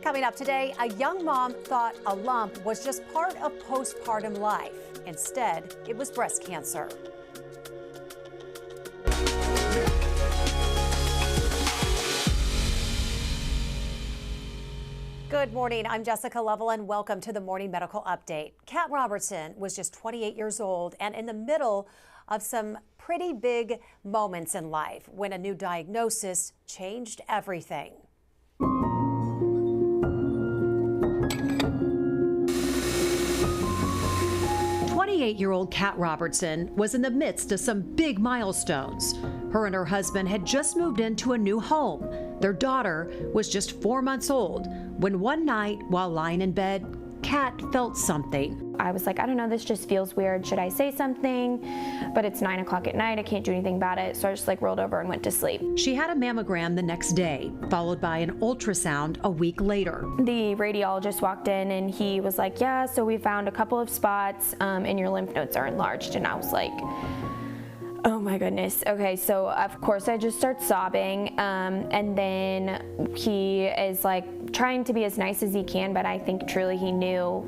Coming up today, a young mom thought a lump was just part of postpartum life. Instead, it was breast cancer. Good morning, I'm Jessica Lovell and welcome to the Morning Medical Update. Kat Robertson was just 28 years old and in the middle of some pretty big moments in life when a new diagnosis changed everything. 28-year-old Kat Robertson was in the midst of some big milestones. Her and her husband had just moved into a new home. Their daughter was just 4 months old when one night while lying in bed, Kat felt something. I was like, I don't know, this just feels weird. Should I say something? But it's 9 o'clock at night. I can't do anything about it. So I just rolled over and went to sleep. She had a mammogram the next day, followed by an ultrasound a week later. The radiologist walked in and he was like, yeah, so we found a couple of spots and your lymph nodes are enlarged. And I was like, oh my goodness. Okay, so of course I just start sobbing, and then he is like trying to be as nice as he can, but I think truly he knew,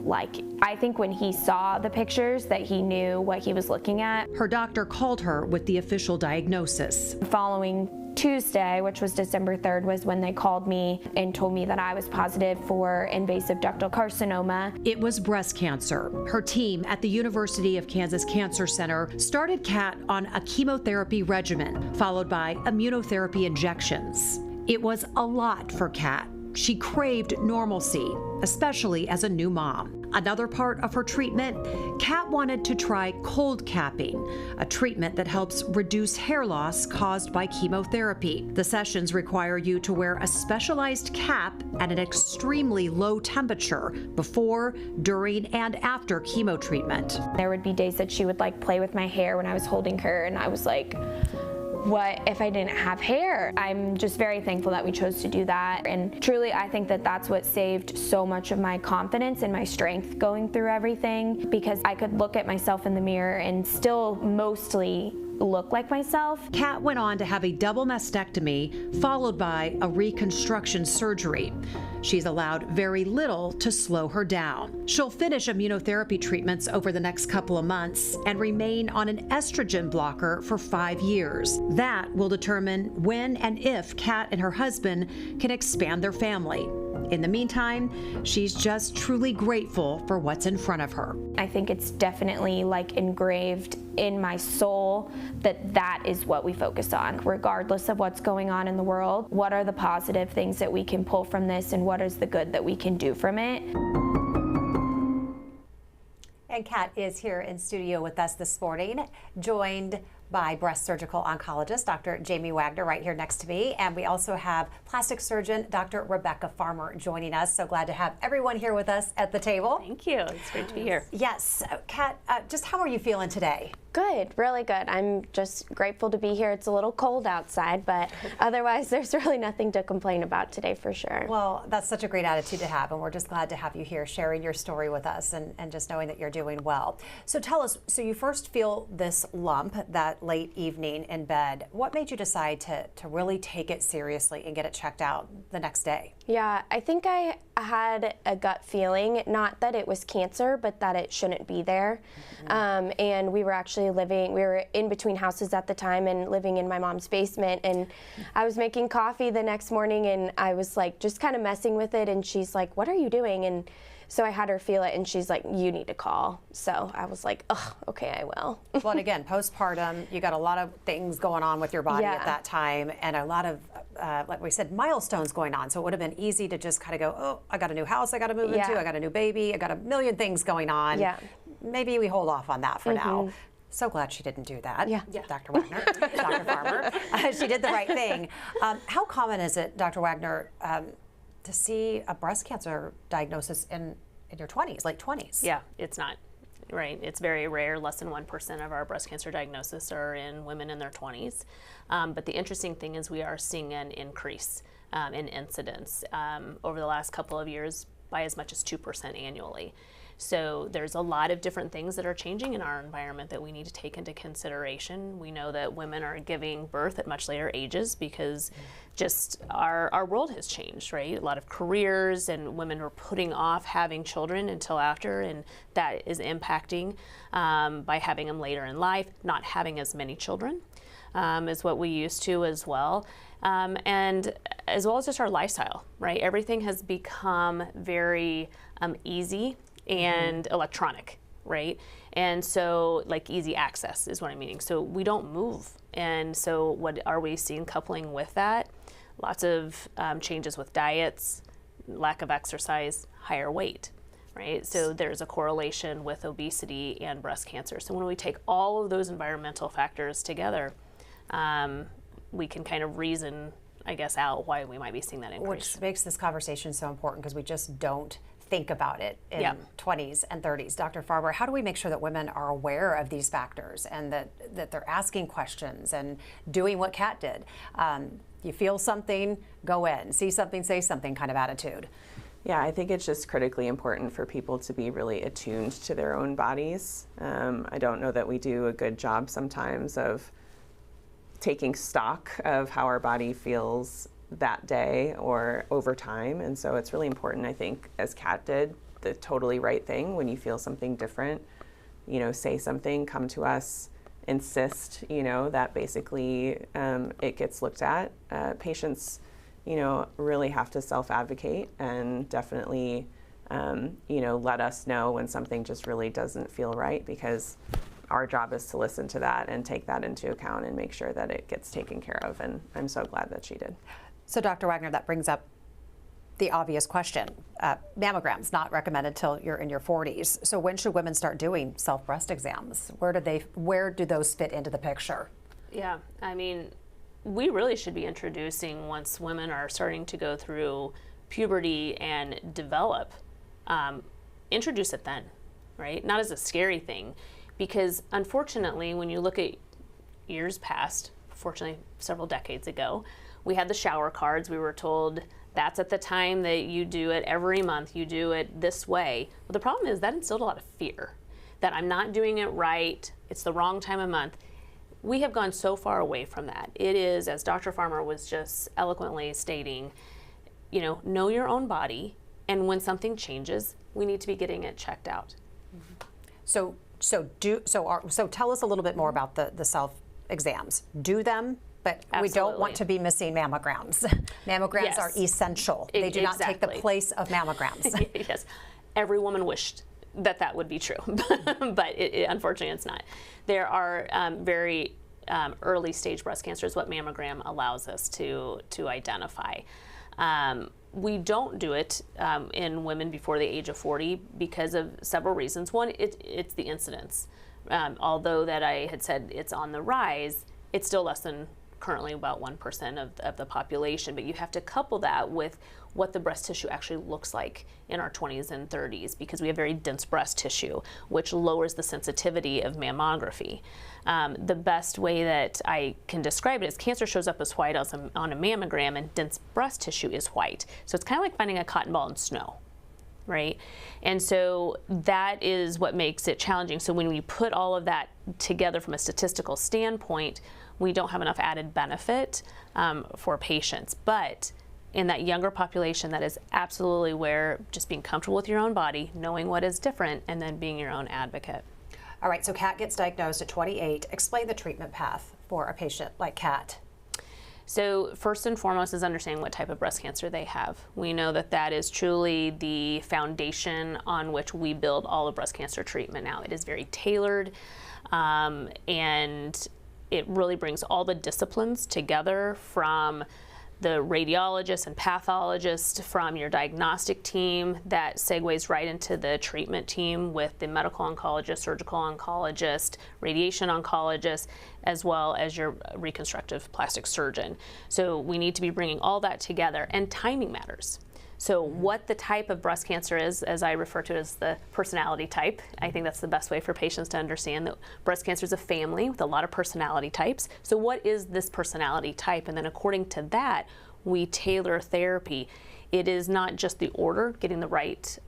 I think when he saw the pictures that he knew what he was looking at. Her doctor called her with the official diagnosis. Following Tuesday, which was December 3rd, was when they called me and told me that I was positive for invasive ductal carcinoma. It was breast cancer. Her team at the University of Kansas Cancer Center started Kat on a chemotherapy regimen, followed by immunotherapy injections. It was a lot for Kat. She craved normalcy, especially as a new mom. Another part of her treatment, Kat wanted to try cold capping, a treatment that helps reduce hair loss caused by chemotherapy. The sessions require you to wear a specialized cap at an extremely low temperature before, during, and after chemo treatment. There would be days that she would play with my hair when I was holding her, and I was like, what if I didn't have hair? I'm just very thankful that we chose to do that. And truly, I think that that's what saved so much of my confidence and my strength going through everything, because I could look at myself in the mirror and still mostly look like myself. Kat went on to have a double mastectomy followed by a reconstruction surgery. She's allowed very little to slow her down. She'll finish immunotherapy treatments over the next couple of months and remain on an estrogen blocker for 5 years. That will determine when and if Kat and her husband can expand their family. In the meantime, she's just truly grateful for what's in front of her. I think it's definitely engraved in my soul that that is what we focus on, regardless of what's going on in the world. What are the positive things that we can pull from this, and what is the good that we can do from it? And Kat is here in studio with us this morning, joined by breast surgical oncologist Dr. Jamie Wagner right here next to me. And we also have plastic surgeon Dr. Rebecca Farmer joining us. So glad to have everyone here with us at the table. Thank you. It's great to be here. Yes. Kat, just how are you feeling today? Good, really good. I'm just grateful to be here. It's a little cold outside, but otherwise there's really nothing to complain about today for sure. Well, that's such a great attitude to have, and we're just glad to have you here sharing your story with us and just knowing that you're doing well. So tell us, so you first feel this lump that late evening in bed. What made you decide to really take it seriously and get it checked out the next day? Yeah, I think I had a gut feeling, not that it was cancer, but that it shouldn't be there. And we were in between houses at the time and living in my mom's basement, and I was making coffee the next morning and I was just kind of messing with it, and she's like, what are you doing? And so I had her feel it, and she's like, you need to call. So I was like, oh, okay, I will. Well, and again, postpartum, you got a lot of things going on with your body at that time, and a lot of, like we said, milestones going on. So it would have been easy to just kind of go, oh, I got a new house I got to move into, I got a new baby, I got a million things going on. Yeah. Maybe we hold off on that for now. So glad she didn't do that. Yeah. Dr. Wagner, Dr. Farmer. She did the right thing. How common is it, Dr. Wagner, to see a breast cancer diagnosis in your 20s, late 20s? Yeah, it's not. Right, it's very rare. Less than 1% of our breast cancer diagnoses are in women in their 20s. But the interesting thing is we are seeing an increase in incidence over the last couple of years by as much as 2% annually. So there's a lot of different things that are changing in our environment that we need to take into consideration. We know that women are giving birth at much later ages because just our world has changed, right? A lot of careers, and women are putting off having children until after, and that is impacting by having them later in life, not having as many children is what we used to as well. And as well as just our lifestyle, right? Everything has become very easy and electronic, right? And so, like, easy access is what I'm meaning. So we don't move. And so what are we seeing coupling with that? Lots of changes with diets, lack of exercise, higher weight, right? So there's a correlation with obesity and breast cancer. So when we take all of those environmental factors together, we can kind of reason, I guess, out why we might be seeing that increase. Which makes this conversation so important because we just don't think about it in 20s and 30s. Dr. Farber, how do we make sure that women are aware of these factors and that they're asking questions and doing what Kat did? You feel something, go in. See something, say something kind of attitude. Yeah, I think it's just critically important for people to be really attuned to their own bodies. I don't know that we do a good job sometimes of taking stock of how our body feels that day or over time. And so it's really important, I think, as Kat did, the totally right thing. When you feel something different, say something, come to us, insist, that basically it gets looked at. Patients, really have to self-advocate and definitely, let us know when something just really doesn't feel right, because our job is to listen to that and take that into account and make sure that it gets taken care of. And I'm so glad that she did. So Dr. Wagner, that brings up the obvious question. Mammograms not recommended till you're in your 40s. So when should women start doing self-breast exams? Where do those fit into the picture? Yeah, I mean, we really should be introducing, once women are starting to go through puberty and develop, introduce it then, right? Not as a scary thing, because unfortunately, when you look at years past, fortunately several decades ago, we had the shower cards. We were told that's at the time that you do it every month, you do it this way. But the problem is that instilled a lot of fear, that I'm not doing it right, it's the wrong time of month. We have gone so far away from that. It is, as Dr. Farmer was just eloquently stating, know your own body, and when something changes, we need to be getting it checked out. So tell us a little bit more about the self exams. Do them, but Absolutely. We don't want to be missing mammograms. Mammograms Yes. are essential. They do not take the place of mammograms. Yes, every woman wished that would be true, but unfortunately it's not. There are very early stage breast cancer is what mammogram allows us to identify. We don't do it in women before the age of 40 because of several reasons. One, it's the incidence. Although that I had said it's on the rise, it's still less than currently about 1% of the population, but you have to couple that with what the breast tissue actually looks like in our 20s and 30s, because we have very dense breast tissue, which lowers the sensitivity of mammography. The best way that I can describe it is cancer shows up as white on a mammogram, and dense breast tissue is white. So it's kind of like finding a cotton ball in snow, right? And so that is what makes it challenging. So when we put all of that together from a statistical standpoint, we don't have enough added benefit for patients. But in that younger population, that is absolutely where just being comfortable with your own body, knowing what is different, and then being your own advocate. All right, so Kat gets diagnosed at 28. Explain the treatment path for a patient like Kat. So first and foremost is understanding what type of breast cancer they have. We know that is truly the foundation on which we build all of breast cancer treatment now. It is very tailored, and it really brings all the disciplines together, from the radiologist and pathologist, from your diagnostic team that segues right into the treatment team with the medical oncologist, surgical oncologist, radiation oncologist, as well as your reconstructive plastic surgeon. So we need to be bringing all that together, and timing matters. So what the type of breast cancer is, as I refer to it as the personality type, I think that's the best way for patients to understand that breast cancer is a family with a lot of personality types. So what is this personality type? And then according to that, we tailor therapy. It is not just the order, getting the right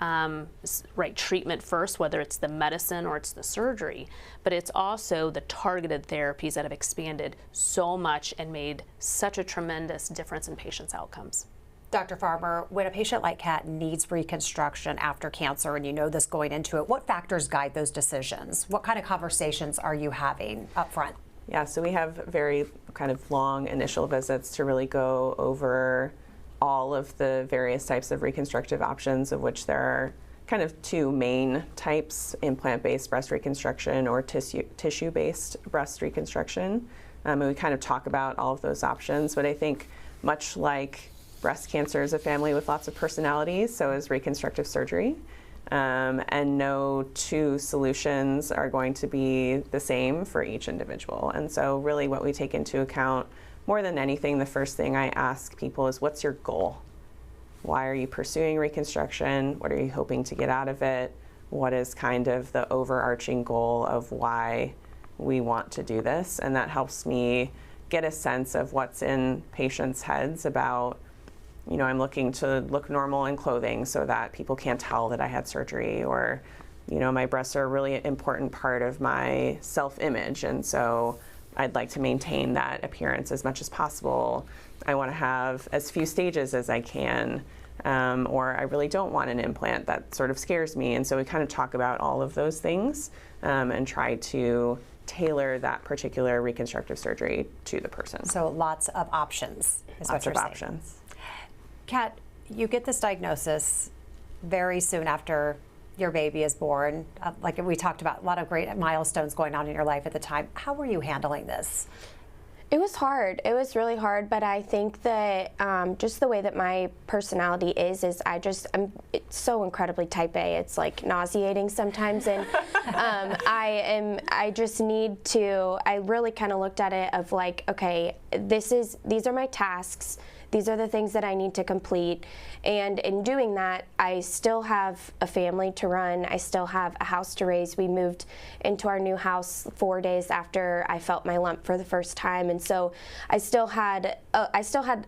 treatment first, whether it's the medicine or it's the surgery, but it's also the targeted therapies that have expanded so much and made such a tremendous difference in patients' outcomes. Dr. Farber, when a patient like Kat needs reconstruction after cancer, and you know this going into it, what factors guide those decisions? What kind of conversations are you having up front? Yeah, so we have very kind of long initial visits to really go over all of the various types of reconstructive options, of which there are kind of two main types: implant-based breast reconstruction or tissue-based breast reconstruction. And we kind of talk about all of those options, but I think much like breast cancer is a family with lots of personalities, so is reconstructive surgery. And no two solutions are going to be the same for each individual. And so really what we take into account, more than anything, the first thing I ask people is, what's your goal? Why are you pursuing reconstruction? What are you hoping to get out of it? What is kind of the overarching goal of why we want to do this? And that helps me get a sense of what's in patients' heads about, you know, I'm looking to look normal in clothing so that people can't tell that I had surgery, or, you know, my breasts are a really important part of my self-image, and so I'd like to maintain that appearance as much as possible. I want to have as few stages as I can, or I really don't want an implant. That sort of scares me. And so we kind of talk about all of those things and try to tailor that particular reconstructive surgery to the person. So lots of options is what you're saying. Lots of options. Kat, you get this diagnosis very soon after your baby is born. Like we talked about, a lot of great milestones going on in your life at the time. How were you handling this? It was hard. It was really hard, but I think that just the way that my personality is it's so incredibly type A. It's like nauseating sometimes, and I really kind of looked at it of like, okay, these are my tasks. These are the things that I need to complete. And in doing that, I still have a family to run. I still have a house to raise. We moved into our new house 4 days after I felt my lump for the first time. And so I still had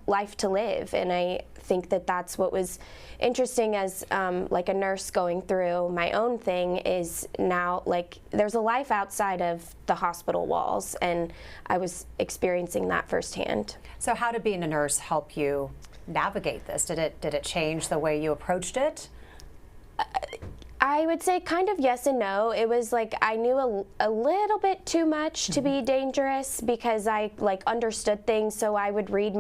life to live. And I think that that's what was interesting as like a nurse going through my own thing, is now like there's a life outside of the hospital walls, and I was experiencing that firsthand. So how did being a nurse help you navigate this? Did it change the way you approached it? I would say kind of yes and no. It was like I knew a little bit too much to be dangerous, because I like understood things. So I would read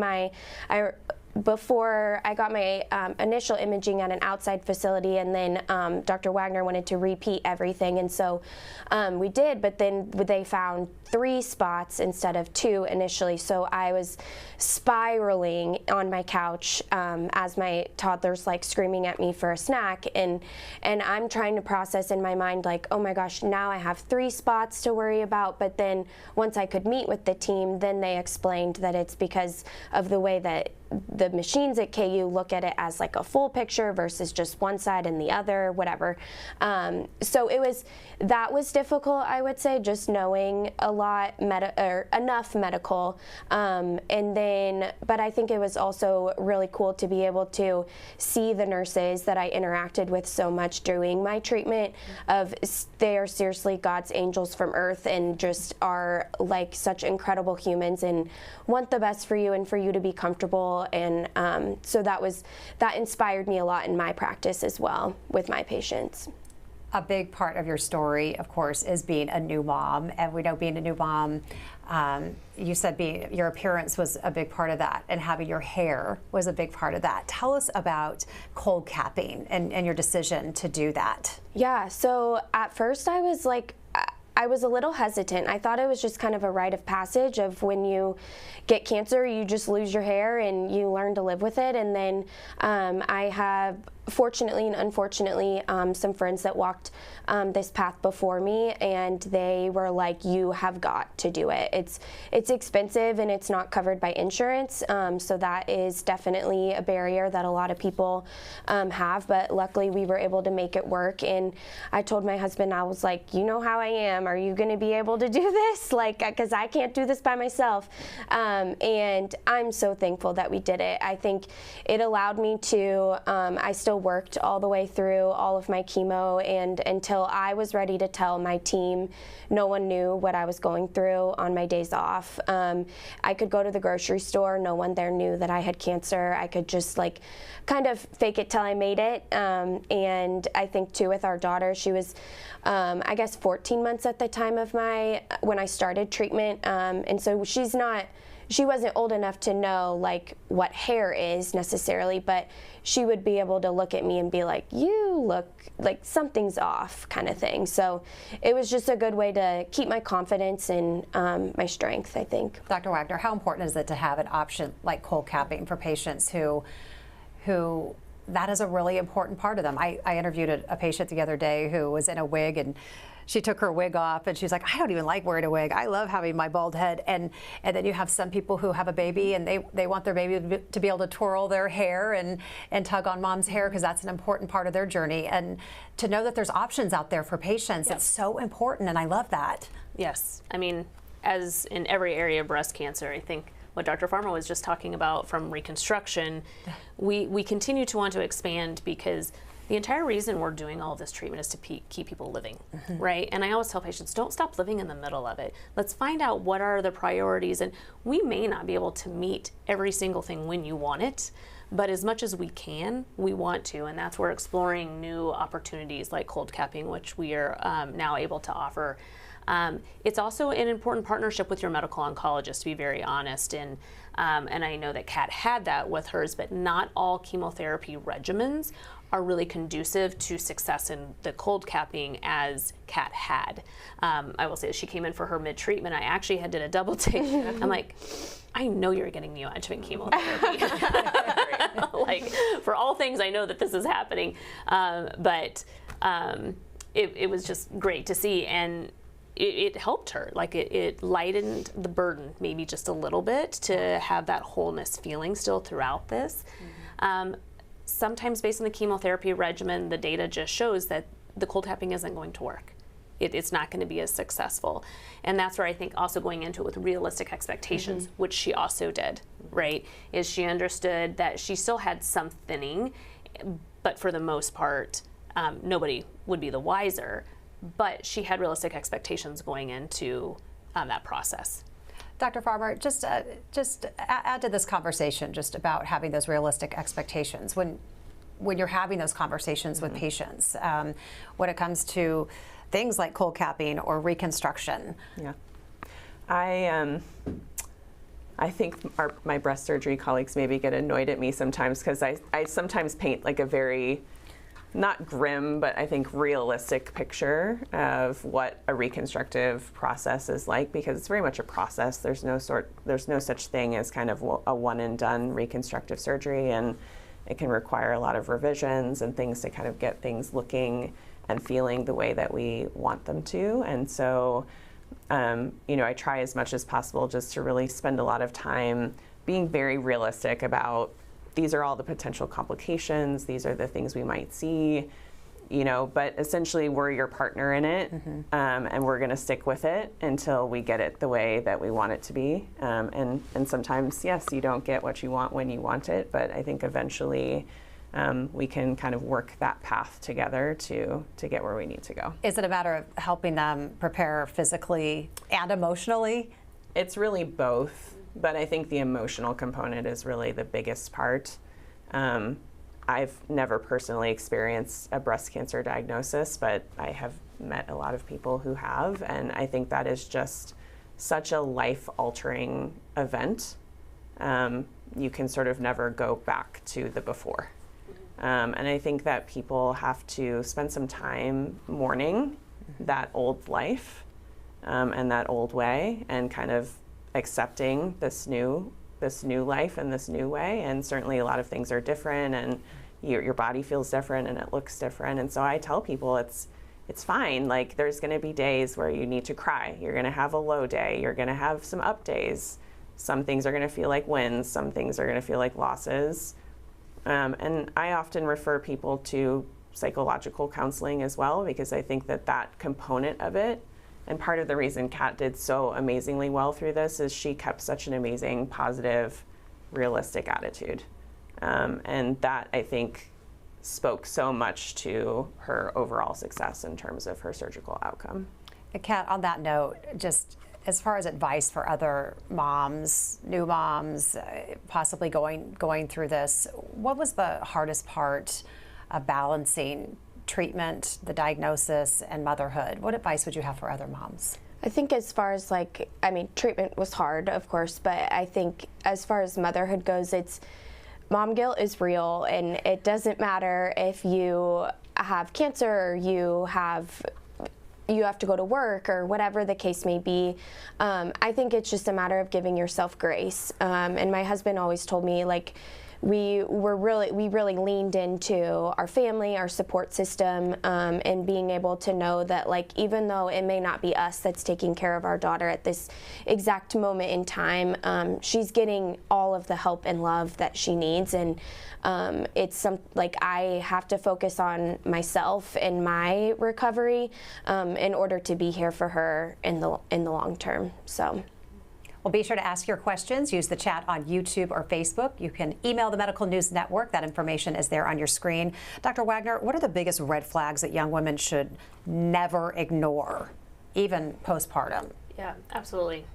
before I got my initial imaging at an outside facility, and then Dr. Wagner wanted to repeat everything, and so we did, but then they found 3 spots instead of 2 initially, so I was spiraling on my couch as my toddler's like screaming at me for a snack, and I'm trying to process in my mind like, oh my gosh, now I have 3 spots to worry about. But then once I could meet with the team, then they explained that it's because of the way that the machines at KU look at it as like a full picture versus just one side and the other, whatever. So that was difficult, I would say, just knowing a lot enough medical, but I think it was also really cool to be able to see the nurses that I interacted with so much during my treatment. They are seriously God's angels from earth, and just are like such incredible humans and want the best for you and for you to be comfortable. And so that inspired me a lot in my practice as well with my patients. A big part of your story, of course, is being a new mom, and we know being a new mom, you said your appearance was a big part of that, and having your hair was a big part of that. Tell us about cold capping and your decision to do that. Yeah, so at first I was a little hesitant. I thought it was just kind of a rite of passage of when you get cancer, you just lose your hair and you learn to live with it. And then fortunately and unfortunately, some friends that walked this path before me, and they were like, you have got to do it. It's expensive and it's not covered by insurance, so that is definitely a barrier that a lot of people have, but luckily we were able to make it work. And I told my husband, I was like, you know how I am, are you going to be able to do this? Like, because I can't do this by myself. And I'm so thankful that we did it. I think it allowed me to, I still worked all the way through all of my chemo, and until I was ready to tell my team, no one knew what I was going through on my days off. I could go to the grocery store, no one there knew that I had cancer. I could just like kind of fake it till I made it. And I think too with our daughter, she was I guess 14 months at the time of when I started treatment, and so she wasn't old enough to know like what hair is necessarily, but she would be able to look at me and be like, you look like something's off, kind of thing. So it was just a good way to keep my confidence and my strength, I think. Dr. Wagner, how important is it to have an option like cold capping for patients who that is a really important part of them? I interviewed a patient the other day who was in a wig, and she took her wig off and she's like, I don't even like wearing a wig. I love having my bald head. And then you have some people who have a baby and they want their baby to be able to twirl their hair and tug on mom's hair, because that's an important part of their journey. And to know that there's options out there for patients, it's so important, and I love that. Yes. I mean, as in every area of breast cancer, I think what Dr. Farmer was just talking about from reconstruction, we continue to want to expand, because the entire reason we're doing all of this treatment is to keep people living, right? And I always tell patients, don't stop living in the middle of it. Let's find out what are the priorities, and we may not be able to meet every single thing when you want it, but as much as we can, we want to, and that's where exploring new opportunities like cold capping, which we are now able to offer. It's also an important partnership with your medical oncologist, to be very honest, and I know that Kat had that with hers, but not all chemotherapy regimens are really conducive to success in the cold capping as Kat had. I will say that she came in for her mid-treatment. I actually did a double take. I'm like, I know you're getting neoadjuvant chemotherapy. Like, for all things, I know that this is happening, but it was just great to see, and it helped her. Like, it lightened the burden maybe just a little bit to have that wholeness feeling still throughout this. Sometimes based on the chemotherapy regimen, the data just shows that the cold capping isn't going to work. It's not going to be as successful. And that's where I think also going into it with realistic expectations, which she also did, right? Is she understood that she still had some thinning, but for the most part, nobody would be the wiser. But she had realistic expectations going into that process. Dr. Farmer, just add to this conversation just about having those realistic expectations when you're having those conversations with patients when it comes to things like cold capping or reconstruction. Yeah, I think my breast surgery colleagues maybe get annoyed at me sometimes, because I sometimes paint like a very, not grim, but I think realistic picture of what a reconstructive process is like, because it's very much a process. There's no such thing as kind of a one and done reconstructive surgery, and it can require a lot of revisions and things to kind of get things looking and feeling the way that we want them to. And so, I try as much as possible just to really spend a lot of time being very realistic about, these are all the potential complications, these are the things we might see, but essentially we're your partner in it, and we're gonna stick with it until we get it the way that we want it to be. And sometimes, yes, you don't get what you want when you want it, but I think eventually we can kind of work that path together to get where we need to go. Is it a matter of helping them prepare physically and emotionally? It's really both. But I think the emotional component is really the biggest part. I've never personally experienced a breast cancer diagnosis, but I have met a lot of people who have, and I think that is just such a life-altering event. You can sort of never go back to the before. And I think that people have to spend some time mourning that old life and that old way, and kind of accepting this new life and this new way. And certainly a lot of things are different, and your body feels different and it looks different. And so I tell people it's fine. Like, there's going to be days where you need to cry. You're going to have a low day. You're going to have some up days. Some things are going to feel like wins. Some things are going to feel like losses. And I often refer people to psychological counseling as well, because I think that component of it, and part of the reason Kat did so amazingly well through this, is she kept such an amazing, positive, realistic attitude. And that, I think, spoke so much to her overall success in terms of her surgical outcome. Kat, on that note, just as far as advice for other moms, new moms, possibly going through this, what was the hardest part of balancing treatment, the diagnosis, and motherhood? What advice would you have for other moms? I think as far as treatment was hard, of course, but I think as far as motherhood goes, mom guilt is real, and it doesn't matter if you have cancer or you have to go to work or whatever the case may be. I think it's just a matter of giving yourself grace. And my husband always told me, like, we really leaned into our family, our support system, and being able to know that, like, even though it may not be us that's taking care of our daughter at this exact moment in time, she's getting all of the help and love that she needs. And I have to focus on myself and my recovery in order to be here for her in the long term. So. Well, be sure to ask your questions. Use the chat on YouTube or Facebook. You can email the Medical News Network. That information is there on your screen. Dr. Wagner, what are the biggest red flags that young women should never ignore, even postpartum? Yeah, absolutely.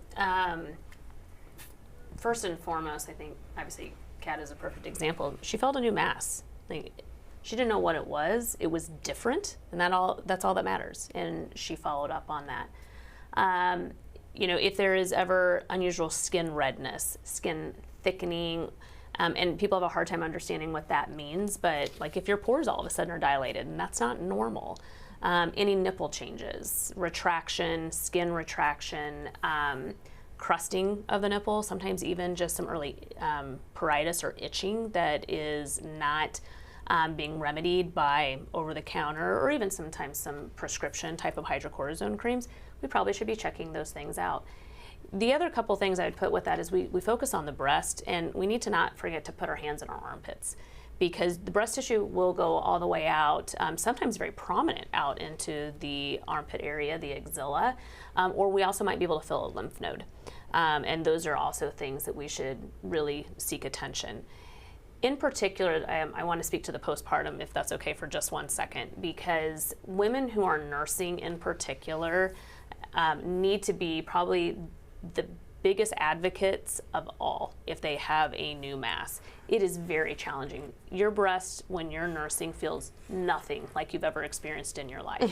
First and foremost, I think, obviously, Kat is a perfect example. She felt a new mass. Like, she didn't know what it was. It was different, and that's all that matters. And she followed up on that. If there is ever unusual skin redness, skin thickening, and people have a hard time understanding what that means, but like if your pores all of a sudden are dilated, and that's not normal. Any nipple changes, retraction, skin retraction, crusting of the nipple, sometimes even just some early pruritus or itching that is not being remedied by over-the-counter or even sometimes some prescription type of hydrocortisone creams. We probably should be checking those things out. The other couple things I'd put with that is we focus on the breast, and we need to not forget to put our hands in our armpits, because the breast tissue will go all the way out, sometimes very prominent out into the armpit area, the axilla, or we also might be able to feel a lymph node. And those are also things that we should really seek attention. In particular, I want to speak to the postpartum, if that's okay for just 1 second, because women who are nursing in particular need to be probably the biggest advocates of all if they have a new mass. It is very challenging. Your breast, when you're nursing, feels nothing like you've ever experienced in your life.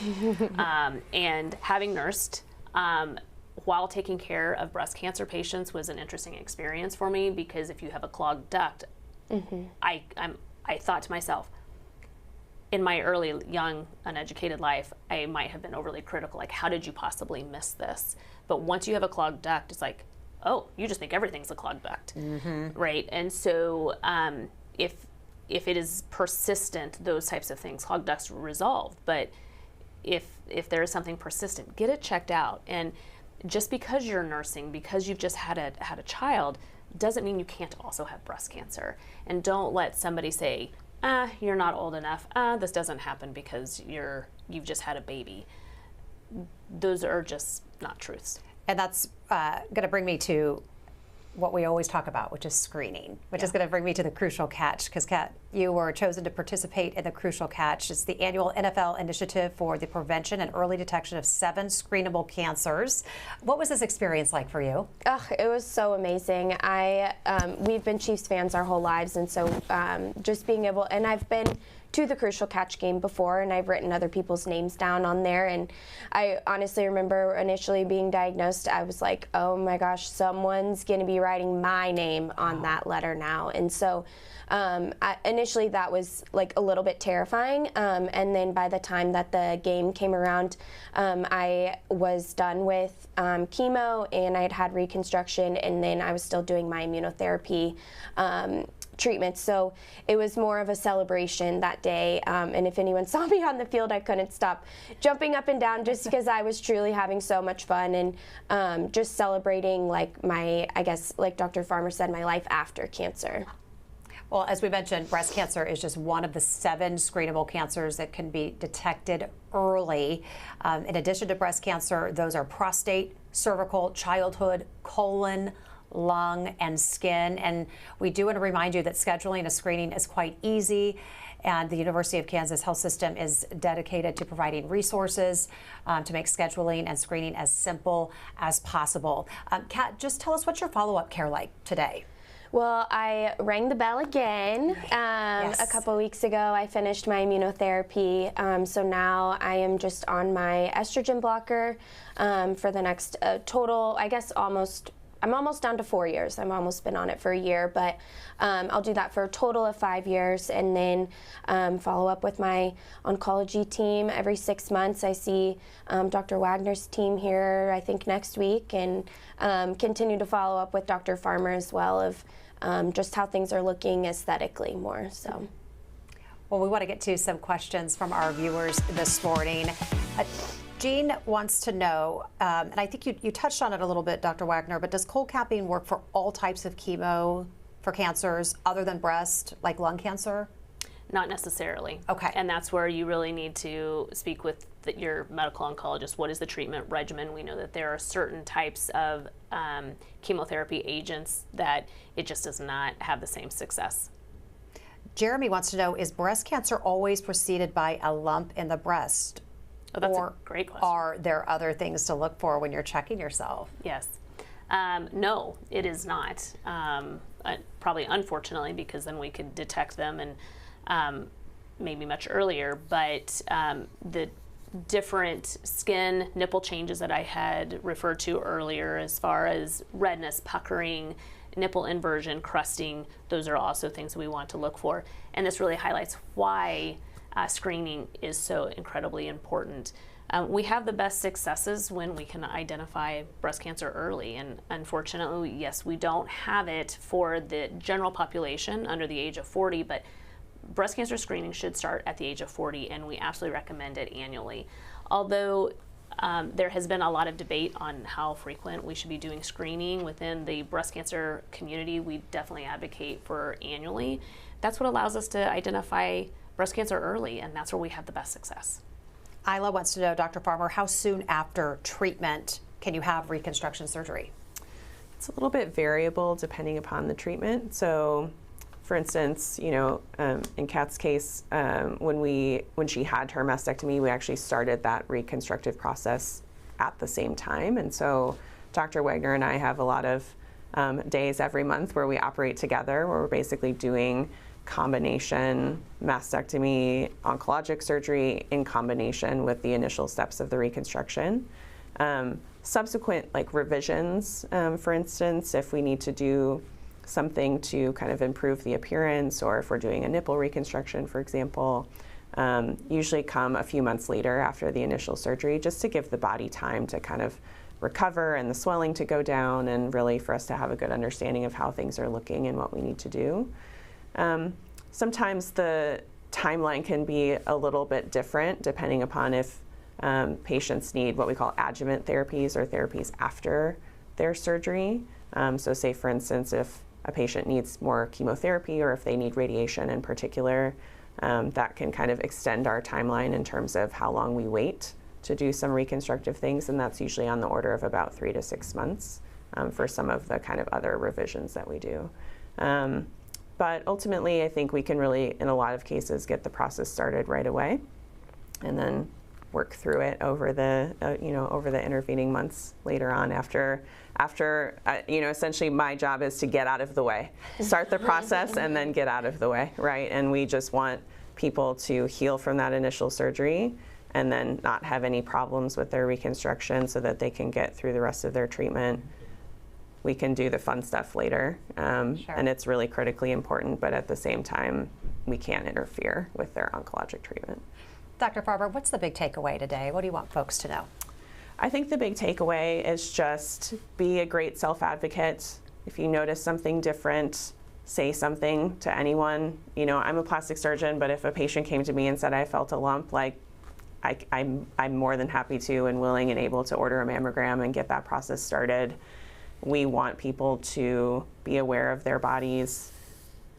And having nursed while taking care of breast cancer patients was an interesting experience for me, because if you have a clogged duct, I thought to myself, in my early, young, uneducated life, I might have been overly critical. Like, how did you possibly miss this? But once you have a clogged duct, it's like, oh, you just think everything's a clogged duct, right? And so if it is persistent, those types of things, clogged ducts resolve. But if there is something persistent, get it checked out. And just because you're nursing, because you've just had a child, doesn't mean you can't also have breast cancer. And don't let somebody say, you're not old enough. This doesn't happen because you've just had a baby. Those are just not truths. And that's going to bring me to what we always talk about, which is screening, which is going to bring me to the Crucial Catch, because Kat, you were chosen to participate in the Crucial Catch. It's the annual NFL initiative for the prevention and early detection of 7 screenable cancers. What was this experience like for you? It was so amazing. We've been Chiefs fans our whole lives, and so just being able, and I've been to the Crucial Catch game before, and I've written other people's names down on there, and I honestly remember initially being diagnosed, I was like, oh my gosh, someone's going to be writing my name on that letter now. And so initially that was like a little bit terrifying, and then by the time that the game came around, I was done with chemo, and I had reconstruction, and then I was still doing my immunotherapy treatments. So it was more of a celebration that day. And if anyone saw me on the field, I couldn't stop jumping up and down just because I was truly having so much fun and just celebrating like my, I guess, like Dr. Farmer said, my life after cancer. Well, as we mentioned, breast cancer is just one of the 7 screenable cancers that can be detected early. In addition to breast cancer, those are prostate, cervical, childhood, colon, lung, and skin. And we do want to remind you that scheduling a screening is quite easy, and the University of Kansas Health System is dedicated to providing resources to make scheduling and screening as simple as possible. Kat, just tell us, what's your follow-up care like today? Well, I rang the bell again Yes. a couple weeks ago. I finished my immunotherapy, so now I am just on my estrogen blocker for the next total, I guess I'm almost down to 4 years. I've almost been on it for a year, but I'll do that for a total of 5 years, and then follow up with my oncology team every 6 months. I see Dr. Wagner's team here, I think, next week, and continue to follow up with Dr. Farmer as well of just how things are looking aesthetically more. So. Well, we want to get to some questions from our viewers this morning. Jean wants to know, and I think you touched on it a little bit, Dr. Wagner, but does cold capping work for all types of chemo for cancers other than breast, like lung cancer? Not necessarily. Okay. And that's where you really need to speak with your medical oncologist. What is the treatment regimen? We know that there are certain types of chemotherapy agents that it just does not have the same success. Jeremy wants to know, is breast cancer always preceded by a lump in the breast? Oh, that's or a great question. Are there other things to look for when you're checking yourself? Yes. No, it is not. Probably unfortunately, because then we could detect them and maybe much earlier, but the different skin nipple changes that I had referred to earlier, as far as redness, puckering, nipple inversion, crusting, those are also things that we want to look for. And this really highlights why screening is so incredibly important. We have the best successes when we can identify breast cancer early, and unfortunately, yes, we don't have it for the general population under the age of 40, but breast cancer screening should start at the age of 40, and we absolutely recommend it annually. Although there has been a lot of debate on how frequent we should be doing screening within the breast cancer community, we definitely advocate for annually. That's what allows us to identify breast cancer early, and that's where we have the best success. Isla wants to know, Dr. Farmer, how soon after treatment can you have reconstruction surgery? It's a little bit variable depending upon the treatment. So, for instance, in Kat's case, when she had her mastectomy, we actually started that reconstructive process at the same time. And so Dr. Wagner and I have a lot of days every month where we operate together, where we're basically doing combination mastectomy, oncologic surgery in combination with the initial steps of the reconstruction. Subsequent revisions, for instance, if we need to do something to kind of improve the appearance, or if we're doing a nipple reconstruction, for example, usually come a few months later after the initial surgery, just to give the body time to kind of recover and the swelling to go down, and really for us to have a good understanding of how things are looking and what we need to do. Sometimes the timeline can be a little bit different depending upon if patients need what we call adjuvant therapies, or therapies after their surgery. So say, for instance, if a patient needs more chemotherapy, or if they need radiation in particular, that can kind of extend our timeline in terms of how long we wait to do some reconstructive things, and that's usually on the order of about 3 to 6 months for some of the kind of other revisions that we do. But ultimately, I think we can really, in a lot of cases, get the process started right away, and then work through it over the over the intervening months later on. After essentially my job is to get out of the way, start the process, and then get out of the way, right? And we just want people to heal from that initial surgery, and then not have any problems with their reconstruction, so that they can get through the rest of their treatment. We can do the fun stuff later, and it's really critically important, but at the same time, we can't interfere with their oncologic treatment. Dr. Farber, what's the big takeaway today? What do you want folks to know? I think the big takeaway is just be a great self-advocate. If you notice something different, say something to anyone. You know, I'm a plastic surgeon, but if a patient came to me and said I felt a lump, like I'm more than happy to and willing and able to order a mammogram and get that process started. We want people to be aware of their bodies,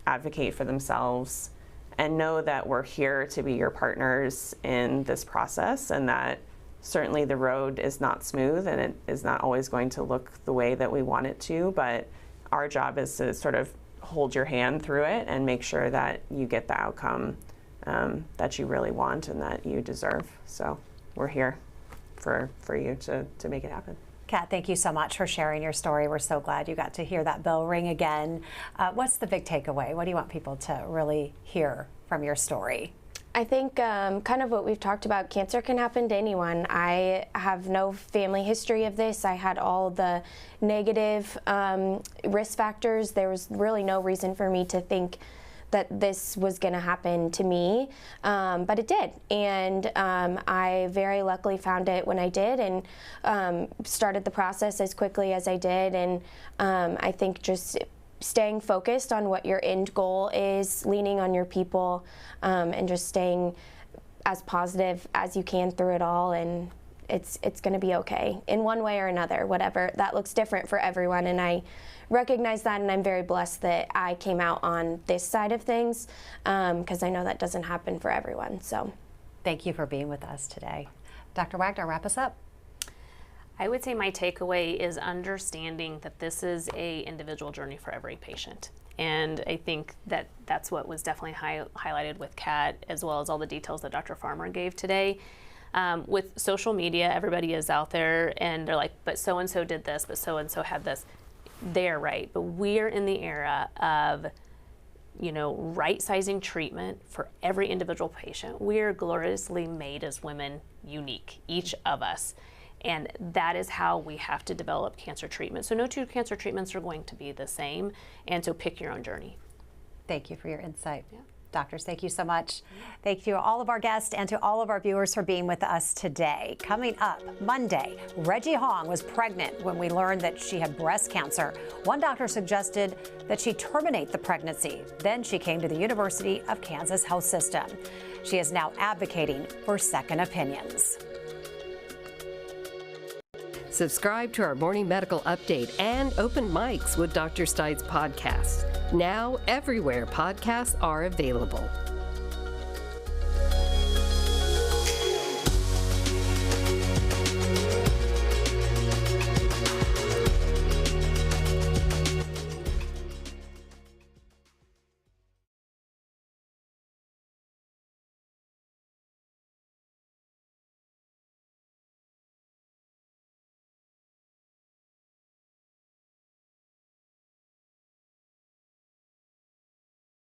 advocate for themselves, and know that we're here to be your partners in this process, and that certainly the road is not smooth and it is not always going to look the way that we want it to, but our job is to sort of hold your hand through it and make sure that you get the outcome that you really want and that you deserve. So we're here for you to make it happen. Kat, thank you so much for sharing your story. We're so glad you got to hear that bell ring again. What's the big takeaway? What do you want people to really hear from your story? I think kind of what we've talked about, cancer can happen to anyone. I have no family history of this. I had all the negative risk factors. There was really no reason for me to think that this was going to happen to me, but it did. And I very luckily found it when I did, and started the process as quickly as I did. And I think just staying focused on what your end goal is, leaning on your people, and just staying as positive as you can through it all, and it's going to be okay in one way or another, whatever. That looks different for everyone, and I recognize that, and I'm very blessed that I came out on this side of things, because I know that doesn't happen for everyone. So thank you for being with us today. Dr. Wagner, wrap us up. I would say my takeaway is understanding that this is a individual journey for every patient. And I think that that's what was definitely highlighted with Kat, as well as all the details that Dr. Farmer gave today. With social media, everybody is out there and they're like, but so-and-so did this, but so-and-so had this. They're right, but we're in the era of, you know, right-sizing treatment for every individual patient. We're gloriously made as women unique, each of us. And that is how we have to develop cancer treatment. So no two cancer treatments are going to be the same, and so pick your own journey. Thank you for your insight. Yeah. Doctors, thank you so much. Thank you to all of our guests and to all of our viewers for being with us today. Coming up Monday, Reggie Hong was pregnant when we learned that she had breast cancer. One doctor suggested that she terminate the pregnancy. Then she came to the University of Kansas Health System. She is now advocating for second opinions. Subscribe to our morning medical update and open mics with Dr. Stites podcast. Now everywhere podcasts are available.